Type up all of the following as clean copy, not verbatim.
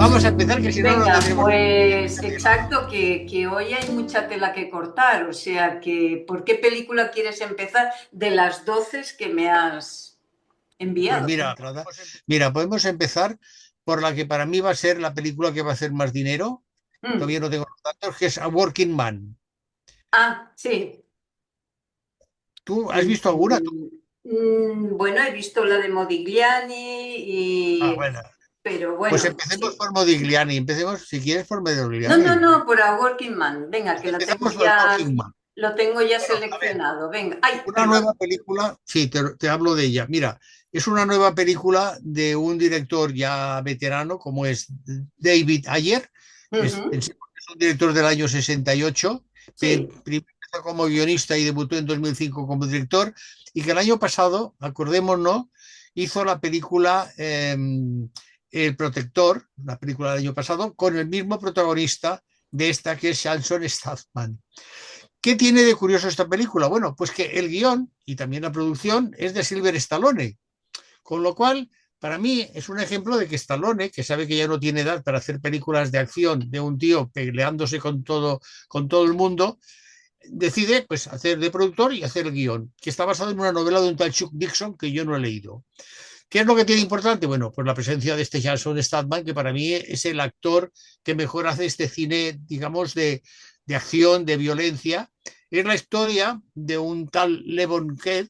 Vamos a empezar, que si no, no Venga, tendremos pues tema. exacto, que hoy hay mucha tela que cortar, o sea que, ¿por qué película quieres empezar de las 12 que me has Pues enviado? mira, podemos empezar por la que para mí va a ser la película que va a hacer más dinero. Mm. Todavía no tengo los datos, que es A Working Man. Ah, sí. ¿Tú has visto alguna? Mm, bueno, he visto la de Modigliani, Ah, bueno. pero Pues bueno, empecemos sí. por Modigliani. Empecemos, si quieres, por No, no, Modigliani. no, por A Working Man. Venga, que Empezamos por Working Man. lo tengo ya Bueno, a ver, seleccionado. Venga, ay, una perdón. nueva película, sí, te hablo de ella. Mira, es una nueva película de un director ya veterano, como es David Ayer. Ujú, Es un director del año 68. sí. Primero empezó como guionista y debutó en 2005 como director. Y que el año pasado, acordémonos, hizo la película El Protector, la película del año pasado, con el mismo protagonista de esta, que es Shannon Statham. ¿Qué tiene de curioso esta película? Bueno, pues que el guión y también la producción es de Silver Stallone, con lo cual, para mí es un ejemplo de que Stallone, que sabe que ya no tiene edad para hacer películas de acción de un tío peleándose con todo el mundo, decide pues hacer de productor y hacer el guión, que está basado en una novela de un tal Chuck Dixon que yo no he leído. ¿Qué es lo que tiene importante? Bueno, pues la presencia de este Jason Statham, que para mí es el actor que mejor hace este cine, digamos, de acción, de violencia. Es la historia de un tal Levon Head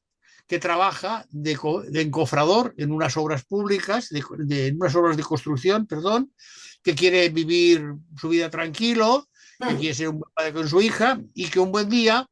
que trabaja de encofrador en unas obras públicas, en unas obras de construcción, perdón, que quiere vivir su vida tranquilo, que Mm, quiere ser un buen padre con su hija y que un buen día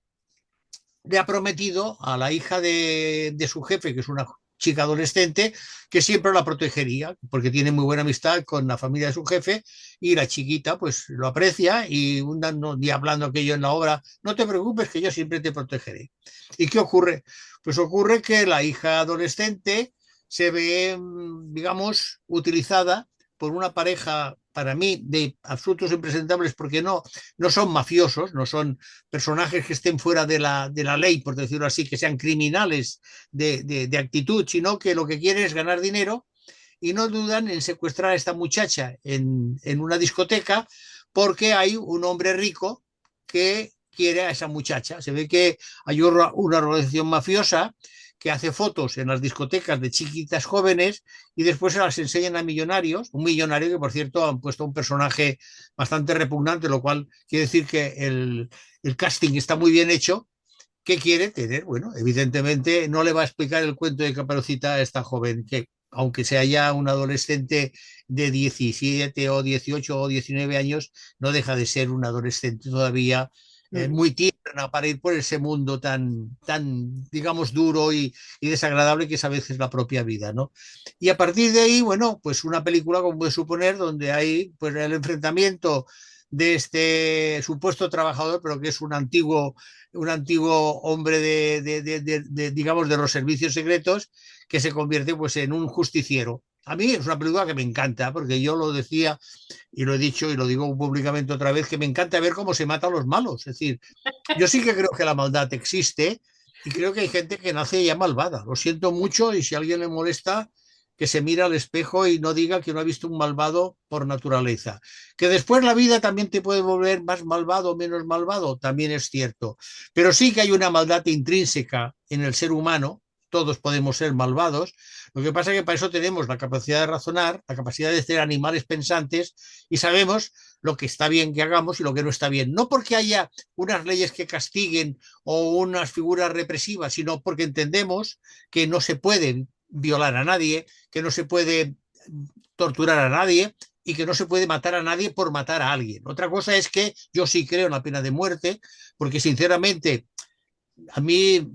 le ha prometido a la hija de su jefe, que es una chica adolescente, que siempre la protegería, porque tiene muy buena amistad con la familia de su jefe, y la chiquita pues lo aprecia y un día hablando aquello en la obra, no te preocupes que yo siempre te protegeré. ¿Y qué ocurre? Pues ocurre que la hija adolescente se ve, digamos, utilizada por una pareja, para mí, de absolutos impresentables, porque no son mafiosos, no son personajes que estén fuera de la ley, por decirlo así, que sean criminales de actitud, sino que lo que quieren es ganar dinero y no dudan en secuestrar a esta muchacha en una discoteca porque hay un hombre rico que quiere a esa muchacha. Se ve que hay una organización mafiosa que hace fotos en las discotecas de chiquitas jóvenes y después se las enseñan a millonarios, un millonario que por cierto han puesto un personaje bastante repugnante, lo cual quiere decir que el casting está muy bien hecho. ¿Qué quiere tener? Bueno, evidentemente no le va a explicar el cuento de Caperucita a esta joven, que aunque sea ya un adolescente de 17 o 18 o 19 años, no deja de ser un adolescente todavía mm. muy tierna para ir por ese mundo digamos, duro y desagradable que es a veces la propia vida, ¿no? Y a partir de ahí, bueno, pues una película, como puede suponer, donde hay pues el enfrentamiento de este supuesto trabajador, pero que es un antiguo hombre digamos, de los servicios secretos, que se convierte pues en un justiciero. A mí es una película que me encanta, porque yo lo decía y lo he dicho y lo digo públicamente otra vez, que me encanta ver cómo se matan los malos. Es decir, yo sí que creo que la maldad existe y creo que hay gente que nace ya malvada. Lo siento mucho y si a alguien le molesta, que se mira al espejo y no diga que no ha visto un malvado por naturaleza. Que después la vida también te puede volver más malvado o menos malvado, también es cierto. Pero sí que hay una maldad intrínseca en el ser humano, todos podemos ser malvados. Lo que pasa es que para eso tenemos la capacidad de razonar, la capacidad de ser animales pensantes y sabemos lo que está bien que hagamos y lo que no está bien. No porque haya unas leyes que castiguen o unas figuras represivas, sino porque entendemos que no se puede violar a nadie, que no se puede torturar a nadie y que no se puede matar a nadie por matar a alguien. Otra cosa es que yo sí creo en la pena de muerte, porque sinceramente a mí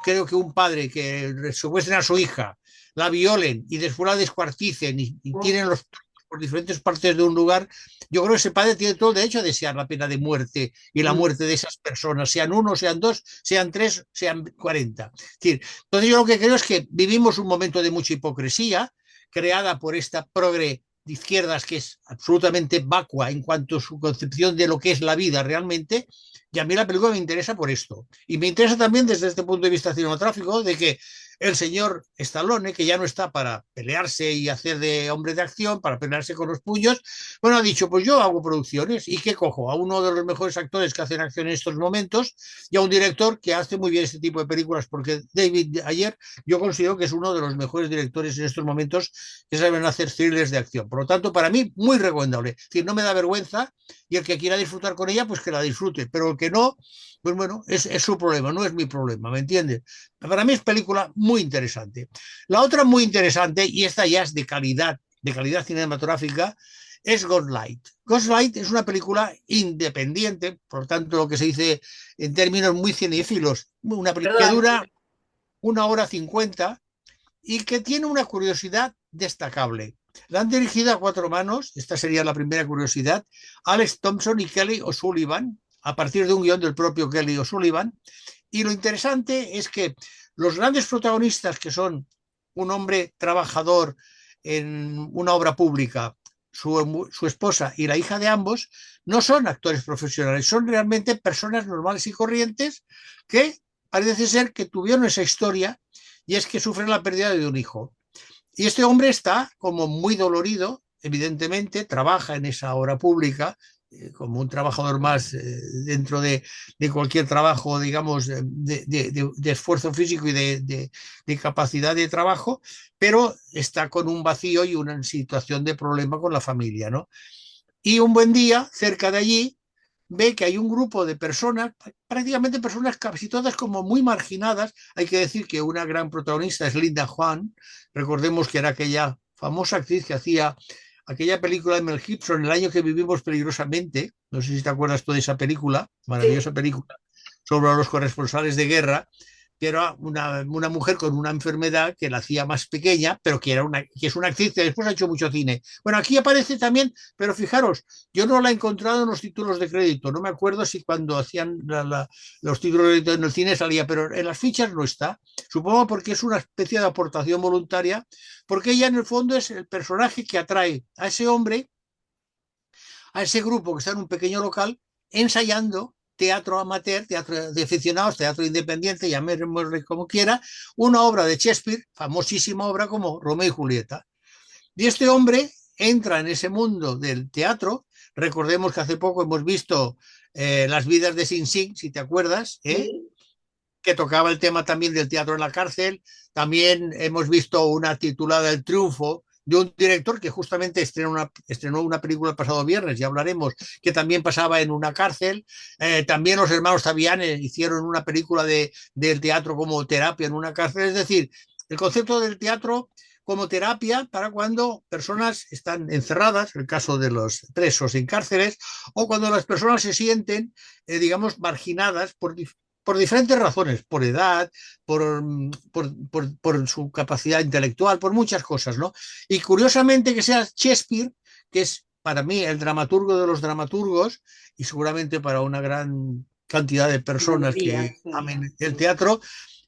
creo que un padre que secuestren a su hija, la violen y después la descuarticen y Uf, tienen los por diferentes partes de un lugar, yo creo que ese padre tiene todo el derecho a desear la pena de muerte y la mm, muerte de esas personas, sean uno, sean dos, sean tres, sean 40. Es decir, entonces yo lo que creo es que vivimos un momento de mucha hipocresía creada por esta progre de izquierdas que es absolutamente vacua en cuanto a su concepción de lo que es la vida realmente, y a mí la película me interesa por esto. Y me interesa también desde este punto de vista cinematográfico de que el señor Stallone, que ya no está para pelearse y hacer de hombre de acción, para pelearse con los puños, bueno, ha dicho, pues yo hago producciones y ¿qué cojo? A uno de los mejores actores que hacen acción en estos momentos y a un director que hace muy bien este tipo de películas, porque David Ayer yo considero que es uno de los mejores directores en estos momentos que saben hacer thrillers de acción. Por lo tanto, para mí, muy recomendable. Es decir, no me da vergüenza y el que quiera disfrutar con ella, pues que la disfrute, pero el que no, pues bueno, es su problema, no es mi problema, ¿me entiendes? Para mí es película muy interesante. La otra muy interesante, y esta ya es de calidad cinematográfica, es Ghostlight. Ghostlight es una película independiente, por tanto, lo que se dice en términos muy cinéfilos, una película que Perdón, dura 1 hora 50 y que tiene una curiosidad destacable. La han dirigido a cuatro manos, esta sería la primera curiosidad, Alex Thompson y Kelly O'Sullivan, a partir de un guión del propio Kelly O'Sullivan. Y lo interesante es que los grandes protagonistas, que son un hombre trabajador en una obra pública, su esposa y la hija de ambos, no son actores profesionales, son realmente personas normales y corrientes que parece ser que tuvieron esa historia y es que sufren la pérdida de un hijo. Y este hombre está como muy dolorido, evidentemente, trabaja en esa obra pública como un trabajador más dentro de, cualquier trabajo, digamos, de esfuerzo físico y de capacidad de trabajo, pero está con un vacío y una situación de problema con la familia, ¿no? Y un buen día, cerca de allí, ve que hay un grupo de personas, prácticamente personas casi todas como muy marginadas. Hay que decir que una gran protagonista es Linda Juan, recordemos que era aquella famosa actriz que hacía aquella película de Mel Gibson, El año que vivimos peligrosamente, no sé si te acuerdas tú de esa película, sí. maravillosa película, sobre los corresponsales de guerra, que era una mujer con una enfermedad que la hacía más pequeña, pero que es una actriz que después ha hecho mucho cine. Bueno, aquí aparece también, pero fijaros, yo no la he encontrado en los títulos de crédito, no me acuerdo si cuando hacían los títulos de crédito en el cine salía, pero en las fichas no está. Supongo porque es una especie de aportación voluntaria, porque ella en el fondo es el personaje que atrae a ese hombre, a ese grupo que está en un pequeño local, ensayando teatro amateur, teatro de aficionados, teatro independiente, llamémosle como quiera, una obra de Shakespeare, famosísima obra como Romeo y Julieta. Y este hombre entra en ese mundo del teatro. Recordemos que hace poco hemos visto Las vidas de Sing Sing, si te acuerdas, Sí. que tocaba el tema también del teatro en la cárcel. También hemos visto una titulada El triunfo, de un director que justamente estrenó una película el pasado viernes, ya hablaremos, que también pasaba en una cárcel. También los hermanos Tavianes hicieron una película del teatro como terapia en una cárcel. Es decir, el concepto del teatro como terapia para cuando personas están encerradas, el caso de los presos en cárceles, o cuando las personas se sienten, digamos, marginadas por diferentes razones, por edad, por su capacidad intelectual, por muchas cosas, ¿no? Y curiosamente que sea Shakespeare, que es para mí el dramaturgo de los dramaturgos y seguramente para una gran cantidad de personas Mayoría, que sí. amen el teatro,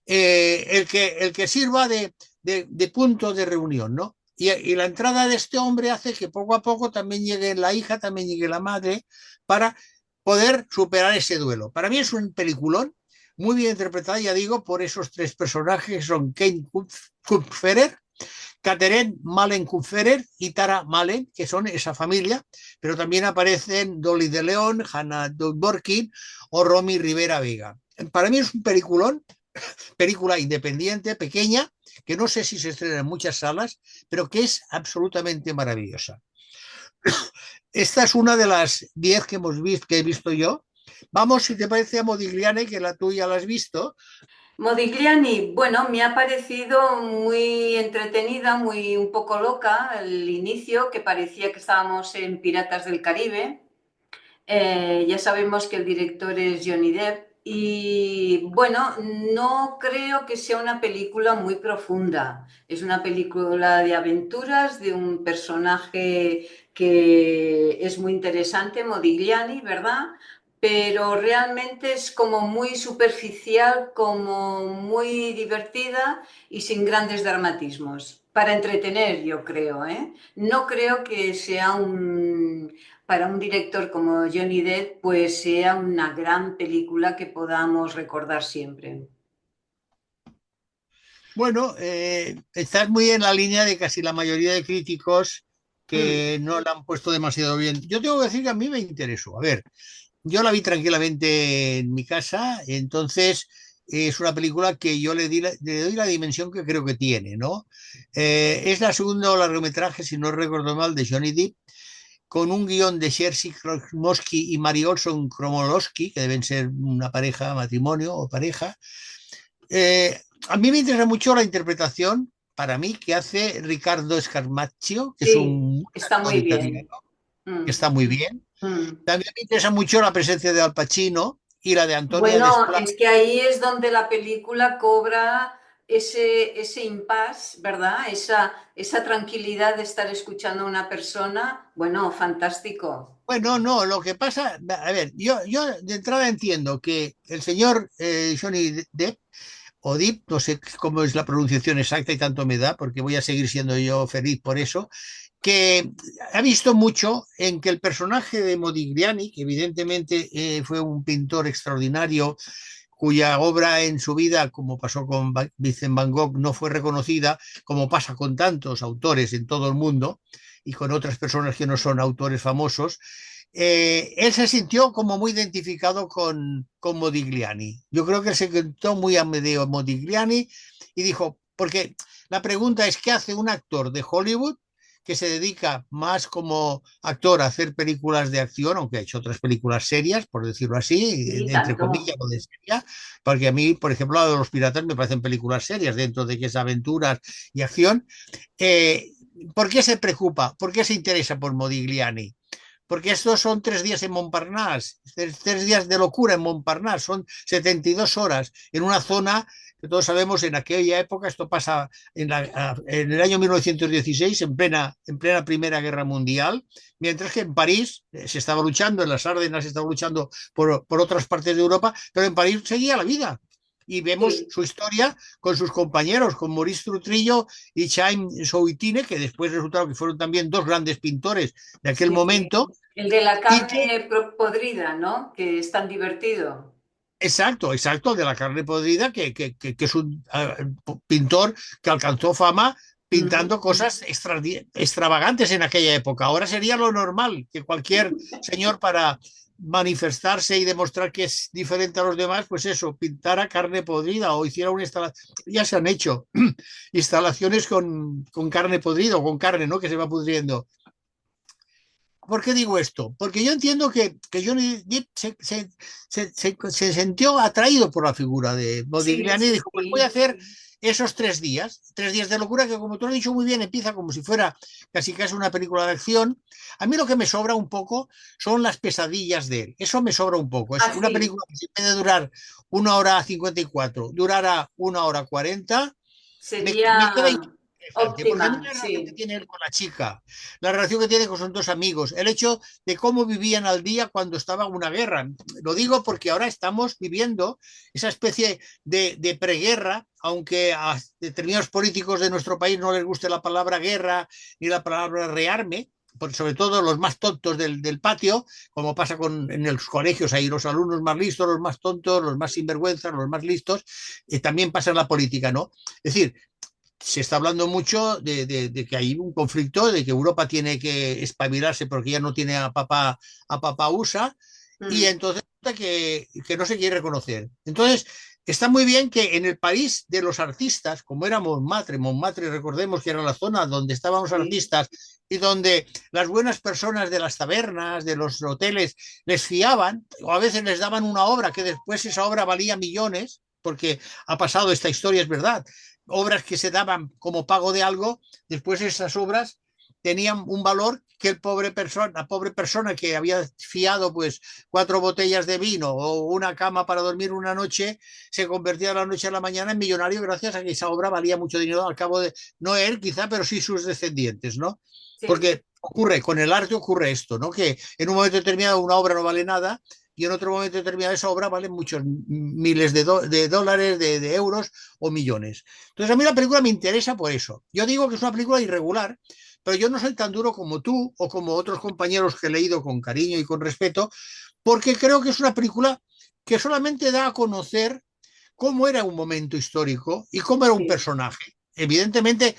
el que sirva de punto de reunión, ¿no? Y la entrada de este hombre hace que poco a poco también llegue la hija, también llegue la madre, para poder superar ese duelo. Para mí es un peliculón muy bien interpretada, ya digo, por esos tres personajes, que son Kane Kupferer, Catherine Malen Kupferer y Tara Malen, que son esa familia, pero también aparecen Dolly de León, Hannah Dworkin o Romy Rivera Vega. Para mí es un peliculón, película independiente, pequeña, que no sé si se estrena en muchas salas, pero que es absolutamente maravillosa. Esta es una de las 10 que hemos visto, que he visto yo. Vamos, si te parece, a Modigliani, que la tuya la has visto. Modigliani, bueno, me ha parecido muy entretenida, muy un poco loca el inicio, que parecía que estábamos en Piratas del Caribe. Ya sabemos que el director es Johnny Depp y bueno, no creo que sea una película muy profunda. Es una película de aventuras de un personaje que es muy interesante, Modigliani, ¿verdad? Pero realmente es como muy superficial, como muy divertida y sin grandes dramatismos. Para entretener, yo creo, ¿eh? No creo que sea para un director como Johnny Depp, pues sea una gran película que podamos recordar siempre. Bueno, estás muy en la línea de casi la mayoría de críticos Mm, que no la han puesto demasiado bien. Yo tengo que decir que a mí me interesó. A ver, yo la vi tranquilamente en mi casa, entonces es una película que yo le doy la dimensión que creo que tiene, ¿no? Es la segunda largometraje, si no recuerdo mal, de Johnny Depp, con un guión de Jerzy Kromoski y Mari Olson Kromolowski, que deben ser una pareja, matrimonio o pareja. A mí me interesa mucho la interpretación, para mí, que hace Ricardo Scarmaccio, que es sí, un está actor muy italiano, bien. que Mm, está muy bien. mm. También me interesa mucho la presencia de Al Pacino y la de Antonia Bueno, Desplat. es que ahí es donde la película cobra ese impasse, ¿verdad? Esa tranquilidad de estar escuchando a una persona. Bueno, fantástico. Bueno, no, lo que pasa, a ver, yo de entrada entiendo que el señor Johnny Depp, o Depp, no sé cómo es la pronunciación exacta y tanto me da, porque voy a seguir siendo yo feliz por eso, que ha visto mucho en que el personaje de Modigliani, que evidentemente fue un pintor extraordinario, cuya obra en su vida, como pasó con Vincent Van Gogh, no fue reconocida, como pasa con tantos autores en todo el mundo y con otras personas que no son autores famosos, él se sintió como muy identificado con Modigliani. Yo creo que él se sentó muy a medio Modigliani y dijo, porque la pregunta es, ¿qué hace un actor de Hollywood que se dedica más como actor a hacer películas de acción, aunque ha hecho otras películas serias, por decirlo así, Sí, entre tanto. comillas, o de seria, porque a mí, por ejemplo, la de los piratas me parecen películas serias dentro de que es aventuras y acción. Eh, ¿Por qué se preocupa? ¿Por qué se interesa por Modigliani? Porque estos son 3 días en Montparnasse, 3 días de locura en Montparnasse, son 72 horas en una zona que todos sabemos en aquella época, esto pasa en el año 1916, en plena Primera Guerra Mundial, mientras que en París se estaba luchando, en las Ardenas se estaba luchando por otras partes de Europa, pero en París seguía la vida. Y vemos Sí, su historia con sus compañeros, con Maurice Trutrillo y Chaim Soutine, que después resultaron que fueron también dos grandes pintores de aquel sí, sí. momento, El de la y que, carne podrida, ¿no? Que es tan divertido. exacto, exacto, de la carne podrida, que es un pintor que alcanzó fama Ujú. pintando cosas extravagantes en aquella época. Ahora sería lo normal que cualquier señor para manifestarse y demostrar que es diferente a los demás, pues eso, pintara carne podrida o hiciera una instalación. Ya se han hecho instalaciones con carne podrida o con carne, ¿no? Que se va pudriendo. ¿Por qué digo esto? Porque yo entiendo que Johnny Depp se sintió atraído por la figura de Sí, Modigliani y sí, dijo, pues voy a sí. hacer esos 3 días de locura que como tú lo has dicho muy bien, empieza como si fuera casi casi una película de acción. A mí lo que me sobra un poco son las pesadillas de él. Eso me sobra un poco. Es una Así. película que en vez de durar 1 hora 54, durará 1 hora 40, me queda Sería interesante, porque a mí óptima, la relación que sí. tiene él con la chica, la relación que tiene con sus dos amigos, el hecho de cómo vivían al día cuando estaba una guerra. Lo digo porque ahora estamos viviendo esa especie de preguerra, aunque a determinados políticos de nuestro país no les guste la palabra guerra ni la palabra rearme, sobre todo los más tontos del patio, como pasa en los colegios, hay los alumnos más listos, los más tontos, los más sinvergüenzas, los más listos, también pasa en la política, ¿no? Es decir, se está hablando mucho de que hay un conflicto, de que Europa tiene que espabilarse porque ya no tiene a papá USA, y Mm, entonces que no se quiere reconocer. Entonces, está muy bien que en el país de los artistas, como era Montmartre, recordemos que era la zona donde estaban los sí. artistas y donde las buenas personas de las tabernas, de los hoteles, les fiaban, o a veces les daban una obra que después esa obra valía millones, porque ha pasado esta historia, es verdad, obras que se daban como pago de algo, después esas obras tenían un valor que la pobre persona que había fiado pues 4 botellas de vino o una cama para dormir una noche, se convertía de la noche a la mañana en millonario gracias a que esa obra valía mucho dinero al cabo de, no él quizá, pero sí sus descendientes, ¿no? Sí, Porque con el arte ocurre esto, ¿no? Que en un momento determinado una obra no vale nada y en otro momento determinado esa obra vale muchos miles de dólares, de euros o millones. Entonces a mí la película me interesa por eso. Yo digo que es una película irregular, pero yo no soy tan duro como tú o como otros compañeros que he leído con cariño y con respeto, porque creo que es una película que solamente da a conocer cómo era un momento histórico y cómo era un sí. personaje. Evidentemente,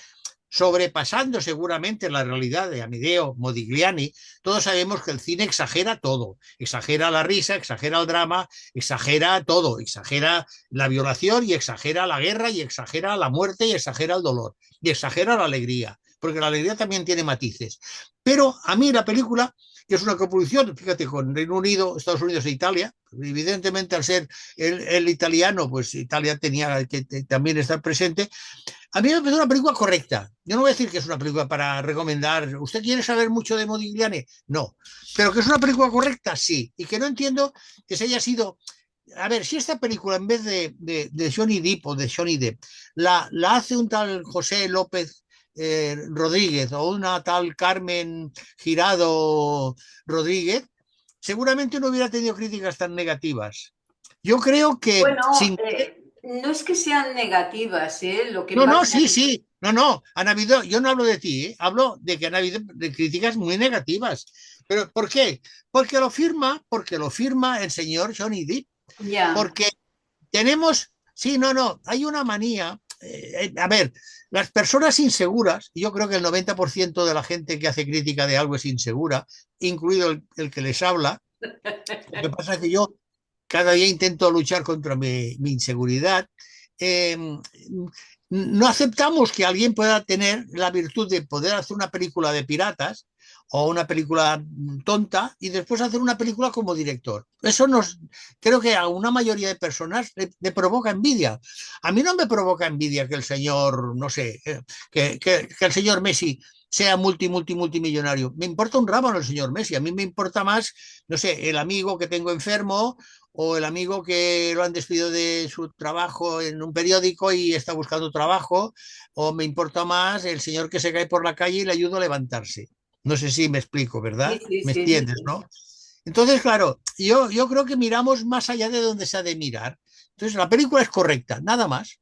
sobrepasando seguramente la realidad de Amedeo Modigliani, todos sabemos que el cine exagera todo, exagera la risa, exagera el drama, exagera todo, exagera la violación y exagera la guerra y exagera la muerte y exagera el dolor y exagera la alegría, porque la alegría también tiene matices. Pero a mí la película, que es una coproducción, fíjate, con Reino Unido, Estados Unidos e Italia, evidentemente al ser el italiano, pues Italia tenía que también estar presente. A mí me parece una película correcta. Yo no voy a decir que es una película para recomendar. ¿Usted quiere saber mucho de Modigliani? No. Pero que es una película correcta, sí. Y que no entiendo que se haya sido. A ver, si esta película en vez de Johnny Depp o de Johnny Depp la hace un tal José López Rodríguez o una tal Carmen Girado Rodríguez, seguramente no hubiera tenido críticas tan negativas. Yo creo que Bueno, sin. no es que sean negativas, ¿eh? Lo que No, no, pasa, sí, sí. No, no, han habido, yo no hablo de ti, ¿eh? Hablo de que han habido de críticas muy negativas. ¿Pero por qué? Porque lo firma el señor Johnny Depp. ya, Porque tenemos, sí, no, no, hay una manía. A ver, las personas inseguras, y yo creo que el 90% de la gente que hace crítica de algo es insegura, incluido el que les habla. Lo que pasa es que yo cada día intento luchar contra mi inseguridad. Eh, no aceptamos que alguien pueda tener la virtud de poder hacer una película de piratas o una película tonta y después hacer una película como director. Eso nos, creo que a una mayoría de personas le provoca envidia. A mí no me provoca envidia que el señor, no sé, que el señor Messi sea multimillonario. Me importa un rábano el señor Messi. A mí me importa más, no sé, el amigo que tengo enfermo o el amigo que lo han despedido de su trabajo en un periódico y está buscando trabajo, o me importa más el señor que se cae por la calle y le ayudo a levantarse. No sé si me explico, sí, ¿verdad? sí, ¿Me sí, entiendes, sí. no? Entonces, claro, yo creo que miramos más allá de donde se ha de mirar. Entonces, la película es correcta, nada más.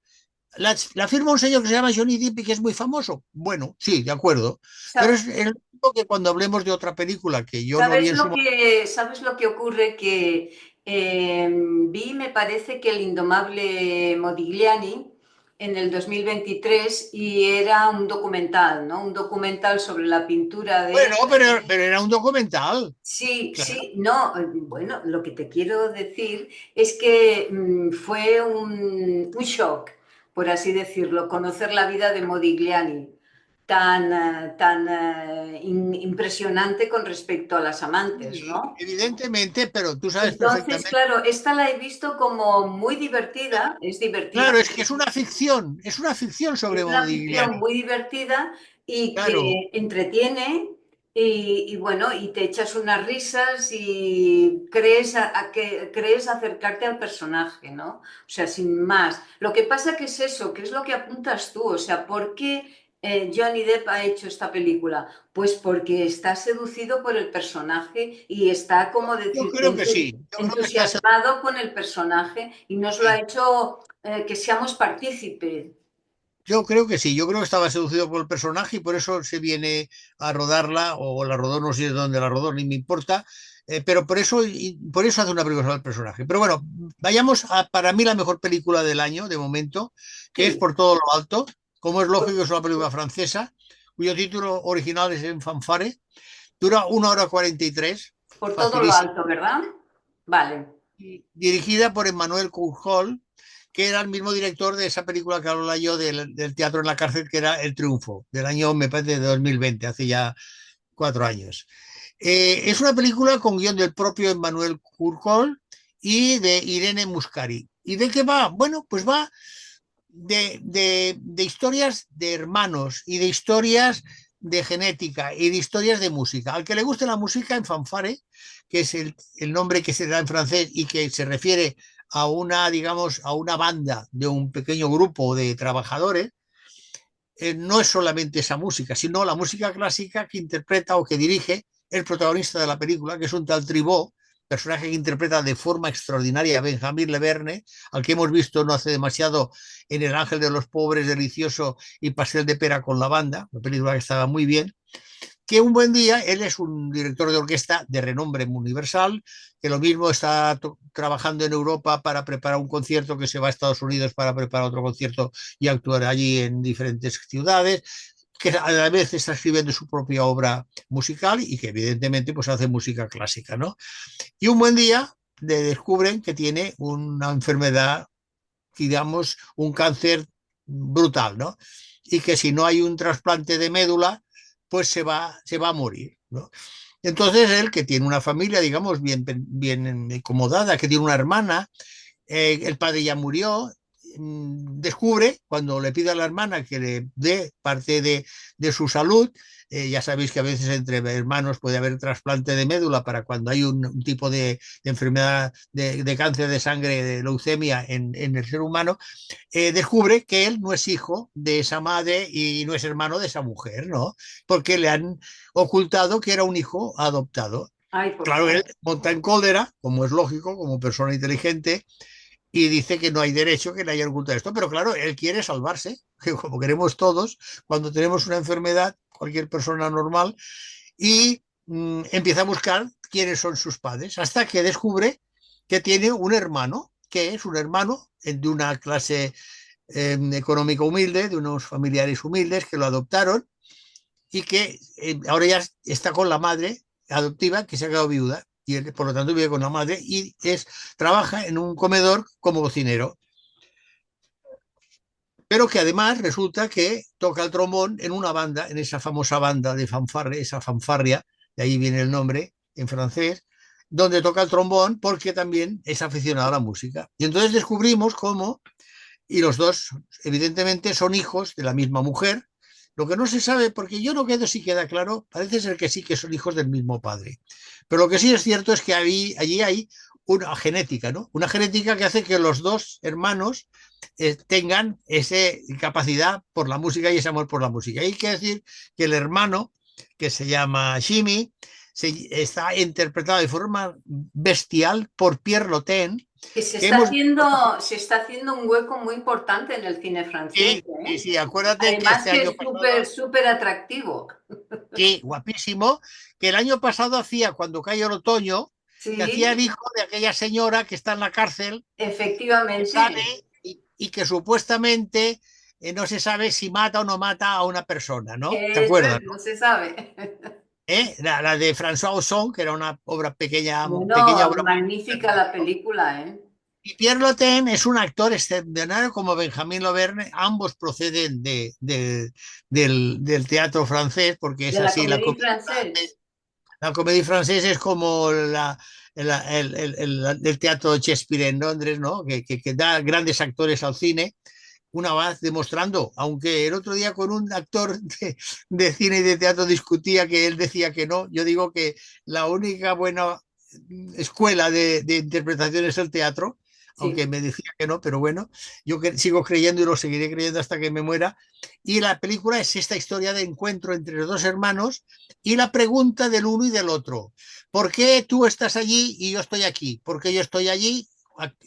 La firma un señor que se llama Johnny Depp y que es muy famoso. Bueno, sí, de acuerdo. Pero es el único que cuando hablemos de otra película que yo no vi en su momento. Sabes lo que ocurre? Que vi, me parece que el Indomable Modigliani en el 2023 y era un documental, ¿no? Un documental sobre la pintura de Bueno, él. pero era un documental. Sí, Claro. sí, no, bueno, lo que te quiero decir es que fue un shock, por así decirlo, conocer la vida de Modigliani, tan impresionante con respecto a las amantes, Sí, ¿no? evidentemente, pero tú sabes Entonces, perfectamente. claro, esta la he visto como muy divertida, es divertida, Claro, es que es una ficción es sobre una ficción Modigliani. muy divertida y Claro, que entretiene y bueno, y te echas unas risas y crees, que, crees acercarte al personaje, ¿no? O sea, sin más. Lo que pasa que es eso, que es lo que apuntas tú, o sea, ¿por qué Johnny Depp ha hecho esta película? Pues porque está seducido por el personaje y está, como yo decir, creo que sí. Yo creo que está. entusiasmado con el personaje y nos lo ha hecho que seamos partícipes. Yo creo que sí, yo creo que estaba seducido por el personaje y por eso se viene a rodarla, o la rodó, no sé de dónde la rodó, ni me importa, pero por eso hace una película sobre el personaje. Pero bueno, vayamos a para mí la mejor película del año, de momento, que es Sí, Por todo lo alto, como es lógico, es una película francesa, cuyo título original es En fanfare, dura 1 hora 43, por todo lo facilísimo, alto, ¿verdad? Vale. dirigida por Emmanuel Courjol, que era el mismo director de esa película que hablo yo del teatro en la cárcel, que era El Triunfo, del año, me parece, de 2020, hace ya 4 años. Es una película con guión del propio Emmanuel Courjol y de Irene Muscari. ¿Y de qué va? Bueno, pues va de historias de hermanos y de historias de genética y de historias de música. Al que le guste la música en fanfare, que es el nombre que se da en francés y que se refiere a una, digamos, a una banda de un pequeño grupo de trabajadores, no es solamente esa música, sino la música clásica que interpreta o que dirige el protagonista de la película, que es un tal Tribó, personaje que interpreta de forma extraordinaria a Benjamín Leverne, al que hemos visto no hace demasiado en El Ángel de los Pobres, Delicioso y Pastel de Pera con la banda, una película que estaba muy bien. que un buen día, él es un director de orquesta de renombre universal, que lo mismo está trabajando en Europa para preparar un concierto, que se va a Estados Unidos para preparar otro concierto y actuar allí en diferentes ciudades, que a la vez está escribiendo su propia obra musical y que evidentemente pues hace música clásica, ¿no? Y un buen día le descubren que tiene una enfermedad, digamos, un cáncer brutal, ¿no? Y que si no hay un trasplante de médula, pues se va a morir, ¿no? Entonces él, que tiene una familia, digamos, bien acomodada, que tiene una hermana, el padre ya murió, descubre, cuando le pide a la hermana que le dé parte de su salud, ya sabéis que a veces entre hermanos puede haber trasplante de médula para cuando hay un tipo de enfermedad de, cáncer de sangre, de leucemia en el ser humano, descubre que él no es hijo de esa madre y no es hermano de esa mujer, ¿no? Porque le han ocultado que era un hijo adoptado. Ay, por Claro, él favor. monta en cólera, como es lógico, como persona inteligente, y dice que no hay derecho que le hayan ocultado esto, pero claro, él quiere salvarse, que como queremos todos, cuando tenemos una enfermedad, cualquier persona normal, y empieza a buscar quiénes son sus padres, hasta que descubre que tiene un hermano, que es un hermano de una clase económica humilde, de unos familiares humildes que lo adoptaron y que ahora ya está con la madre adoptiva que se ha quedado viuda y él, por lo tanto, vive con la madre y trabaja en un comedor como cocinero, pero que además resulta que toca el trombón en una banda, en esa famosa banda de fanfarria, esa fanfarria, de ahí viene el nombre en francés, donde toca el trombón porque también es aficionado a la música. Y entonces descubrimos cómo, y los dos evidentemente son hijos de la misma mujer, lo que no se sabe, porque yo no quedo si queda claro, parece ser que sí que son hijos del mismo padre. Pero lo que sí es cierto es que allí hay una genética, ¿no? Una genética que hace que los dos hermanos tengan esa capacidad por la música y ese amor por la música. Y hay que decir que el hermano, que se llama Jimmy, está interpretado de forma bestial por Pierre Lotin, Que que hemos... se está haciendo un hueco muy importante en el cine francés, Sí, sí, ¿eh? sí, acuérdate que Además este que año es súper, pasado, súper atractivo. sí, guapísimo, que el año pasado hacía, cuando cayó el otoño, que hacía el Sí, hijo de aquella señora que está en la cárcel, que sale efectivamente. y que supuestamente no se sabe si mata o no mata a una persona, ¿no? ¿Te Eso acuerdas, es, no no? se sabe. La de François Ozon, que era una obra pequeña, pequeña Bueno, obra muy magnífica la película, ¿eh? y Pierre Lotin es un actor extraordinario como Benjamín Laverne, ambos proceden del teatro francés, porque es De la así la comédie comedia. française. La comedia francesa es como el teatro de Shakespeare en Londres, ¿no? Que da grandes actores al cine, una vez demostrando, aunque el otro día con un actor de cine y de teatro discutía que él decía que no, yo digo que la única buena escuela de interpretación es el teatro, aunque Sí. me decía que no, pero bueno, yo sigo creyendo y lo seguiré creyendo hasta que me muera. Y la película es esta historia de encuentro entre los dos hermanos y la pregunta del uno y del otro. ¿Por qué tú estás allí y yo estoy aquí? ¿Por qué yo estoy allí?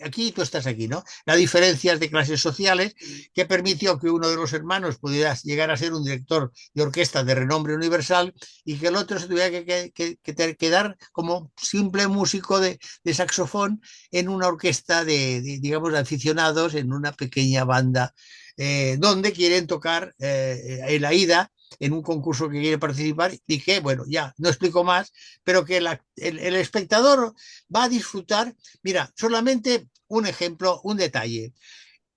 Aquí y tú estás aquí, ¿no? La diferencia de clases sociales que permitió que uno de los hermanos pudiera llegar a ser un director de orquesta de renombre universal y que el otro se tuviera que quedar como simple músico de saxofón en una orquesta digamos, de aficionados, en una pequeña banda donde quieren tocar en la ida en un concurso que quiere participar y que, bueno, ya no explico más, pero que el espectador va a disfrutar. Mira, solamente un ejemplo, un detalle.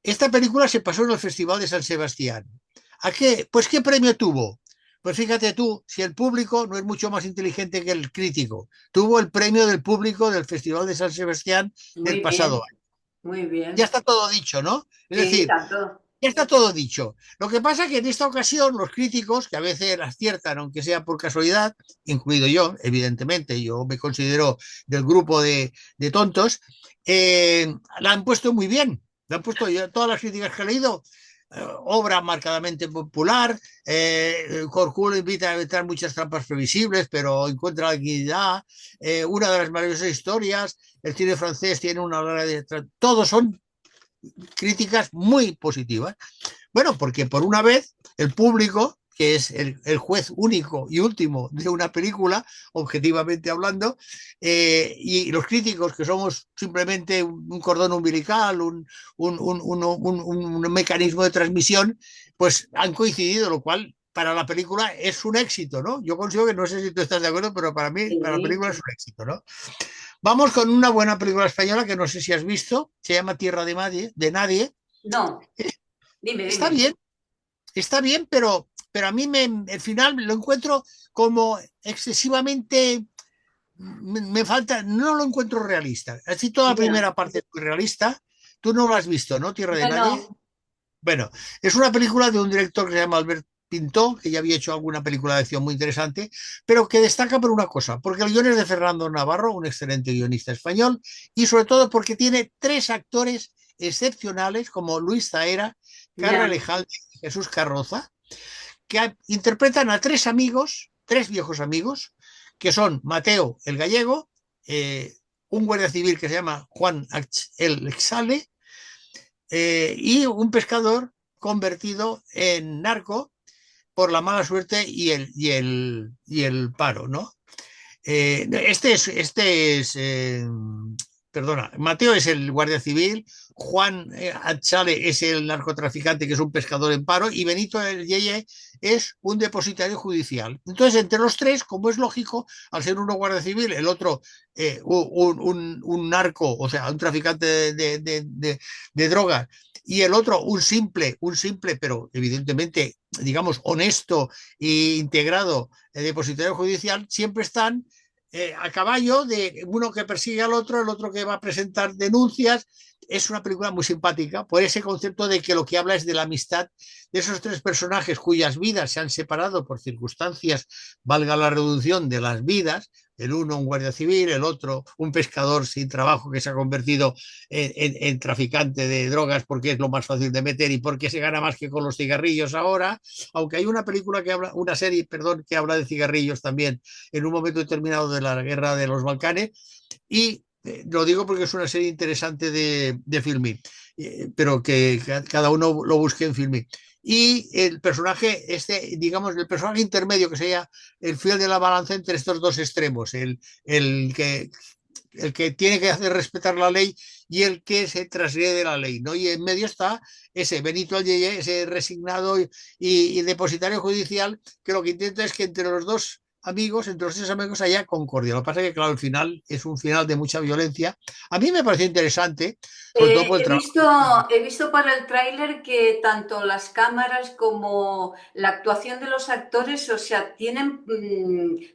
Esta película se pasó en el Festival de San Sebastián. ¿A qué? Pues ¿qué premio tuvo? Pues fíjate tú, si el público no es mucho más inteligente que el crítico, tuvo el premio del público del Festival de San Sebastián el Muy pasado bien, año. muy Ya bien. está todo dicho, ¿no? Es Sí, decir, tanto. ya está todo dicho. Lo que pasa es que en esta ocasión los críticos, que a veces aciertan, aunque sea por casualidad, incluido yo, evidentemente, yo me considero del grupo de tontos, la han puesto muy bien. La han puesto todas las críticas que he leído, obra marcadamente popular, Corculo invita a evitar muchas trampas previsibles, pero encuentra la dignidad, una de las maravillosas historias, el cine francés tiene una larga de... Todos son críticas muy positivas. Bueno, porque por una vez el público, que es el juez único y último de una película, objetivamente hablando, y los críticos, que somos simplemente un cordón umbilical, un mecanismo de transmisión, pues han coincidido, lo cual para la película es un éxito, ¿no? Yo consigo que, no sé si tú estás de acuerdo, pero para mí, para la Sí. película es un éxito, ¿no? Vamos con una buena película española que no sé si has visto, se llama Tierra de Nadie. No, dime, Está dime. bien, está bien, pero a mí el final lo encuentro como excesivamente, me falta, no lo encuentro realista. Así toda la Ya. primera parte es muy realista. Tú no lo has visto, ¿no? Tierra de No, Nadie. no. Bueno, es una película de un director que se llama Albert Pintó, que ya había hecho alguna película de acción muy interesante, pero que destaca por una cosa, porque el guion es de Fernando Navarro, un excelente guionista español, y sobre todo porque tiene tres actores excepcionales como Luis Zaera, Carla Ya. Lejalde y Jesús Carroza, que interpretan a tres amigos, tres viejos amigos, que son Mateo el gallego, un guardia civil que se llama Juan el Exale, y un pescador convertido en narco por la mala suerte y el paro, ¿no? Perdona, Mateo es el guardia civil, Juan Achale es el narcotraficante que es un pescador en paro y Benito el Yeye es un depositario judicial. Entonces, entre los tres, como es lógico, al ser uno guardia civil, el otro un narco, o sea, un traficante de drogas, y el otro un simple, pero evidentemente, digamos, honesto e integrado depositario judicial, siempre están a caballo de uno que persigue al otro, el otro que va a presentar denuncias. Es una película muy simpática por ese concepto de que lo que habla es de la amistad de esos tres personajes cuyas vidas se han separado por circunstancias, valga la reducción de las vidas, el uno un guardia civil, el otro un pescador sin trabajo que se ha convertido en traficante de drogas porque es lo más fácil de meter y porque se gana más que con los cigarrillos ahora, aunque hay una película que habla, una serie, perdón, que habla de cigarrillos también en un momento determinado de la guerra de los Balcanes, y lo digo porque es una serie interesante de Filmin, pero que cada uno lo busque en Filmin. Y el personaje, digamos, el personaje intermedio que sería el fiel de la balanza entre estos dos extremos, el que tiene que hacer respetar la ley y el que se transgrede la ley, ¿no? Y en medio está ese Benito Ayeye, ese resignado y depositario judicial, que lo que intenta es que entre los dos amigos, entre los tres amigos haya concordia. Lo que pasa es que, claro, el final es un final de mucha violencia. A mí me pareció interesante, sobre todo por el trabajo. He visto para el tráiler que tanto las cámaras como la actuación de los actores, o sea,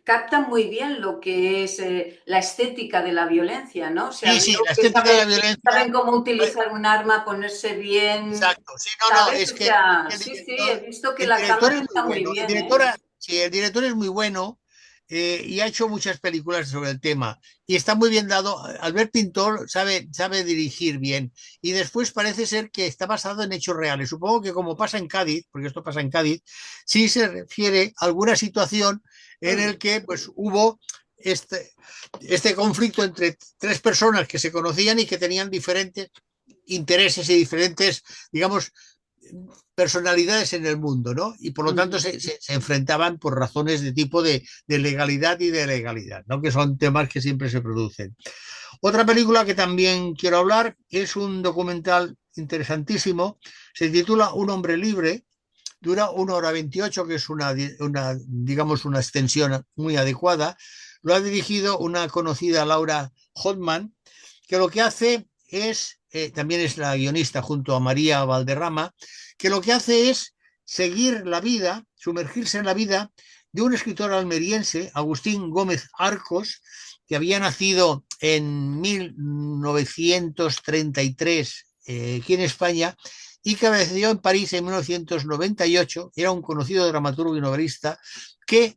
captan muy bien lo que es la estética de la violencia, ¿no? O sea, Sí, sí, veo la que estética de la violencia. saben cómo utilizar un arma, ponerse bien, Exacto, sí, no, no, ¿sabes? es O que sea, el sí, sí, director, he visto que el la director cámara es muy está muy bueno, bien, ¿eh? sí, el director es muy bueno, y ha hecho muchas películas sobre el tema y está muy bien dado. Albert Pintor sabe dirigir bien y después parece ser que está basado en hechos reales. Supongo que como pasa en Cádiz, porque esto pasa en Cádiz, sí se refiere a alguna situación en Mm, el que pues hubo este conflicto entre tres personas que se conocían y que tenían diferentes intereses y diferentes, digamos, personalidades en el mundo, ¿no? Y por lo tanto mm. se enfrentaban por razones de tipo de legalidad y de legalidad, ¿no? Que son temas que siempre se producen. Otra película que también quiero hablar es un documental interesantísimo, se titula Un hombre libre, dura 1 hora 28, que es digamos, una extensión muy adecuada. Lo ha dirigido una conocida, Laura Hotman, que lo que hace es, también es la guionista junto a María Valderrama, que lo que hace es seguir la vida, sumergirse en la vida de un escritor almeriense, Agustín Gómez Arcos, que había nacido en 1933 aquí en España y que falleció en París en 1998. Era un conocido dramaturgo y novelista que,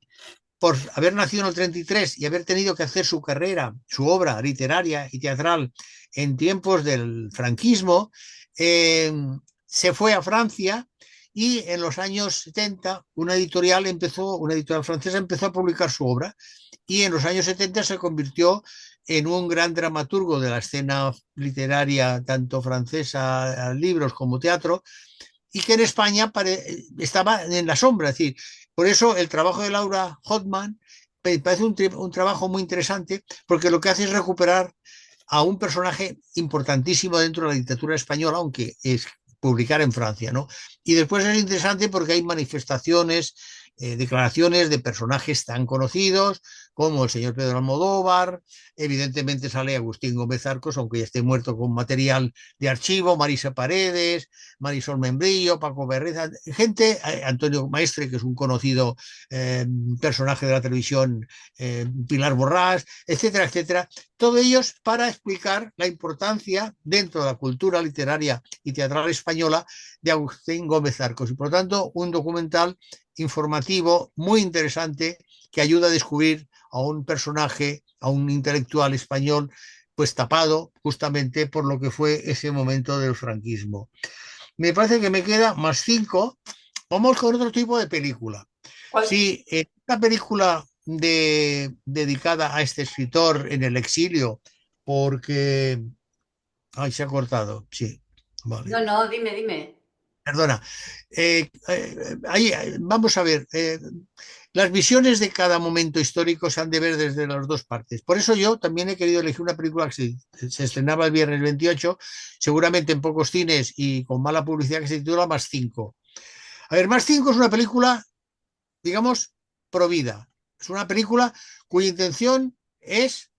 por haber nacido en el 33 y haber tenido que hacer su carrera, su obra literaria y teatral en tiempos del franquismo, eh, se fue a Francia y en los años 70 una editorial francesa empezó a publicar su obra y en los años 70 se convirtió en un gran dramaturgo de la escena literaria, tanto francesa, libros como teatro, y que en España estaba en la sombra. Es decir, por eso el trabajo de Laura Hotman me parece un trabajo muy interesante, porque lo que hace es recuperar a un personaje importantísimo dentro de la dictadura española, aunque es publicar en Francia, ¿no? Y después es interesante porque hay manifestaciones, declaraciones de personajes tan conocidos como el señor Pedro Almodóvar, evidentemente sale Agustín Gómez Arcos, aunque ya esté muerto, con material de archivo, Marisa Paredes, Marisol Membrillo, Paco Berreza, gente, Antonio Maestre, que es un conocido personaje de la televisión, Pilar Borrás, etcétera, etcétera, todos ellos para explicar la importancia dentro de la cultura literaria y teatral española de Agustín Gómez Arcos. Y por lo tanto, un documental informativo muy interesante que ayuda a descubrir a un personaje, a un intelectual español, pues tapado justamente por lo que fue ese momento del franquismo. Me parece que me queda +5. Vamos con otro tipo de película. ¿Cuál? Sí, esta película dedicada a este escritor en el exilio, porque... Ay, se ha cortado, sí, No, vale. no, dime, dime. Perdona. Vamos a ver, las visiones de cada momento histórico se han de ver desde las dos partes. Por eso yo también he querido elegir una película que se estrenaba el viernes 28, seguramente en pocos cines y con mala publicidad, que se titula +5. A ver, +5 es una película, digamos, pro vida. Es una película cuya intención es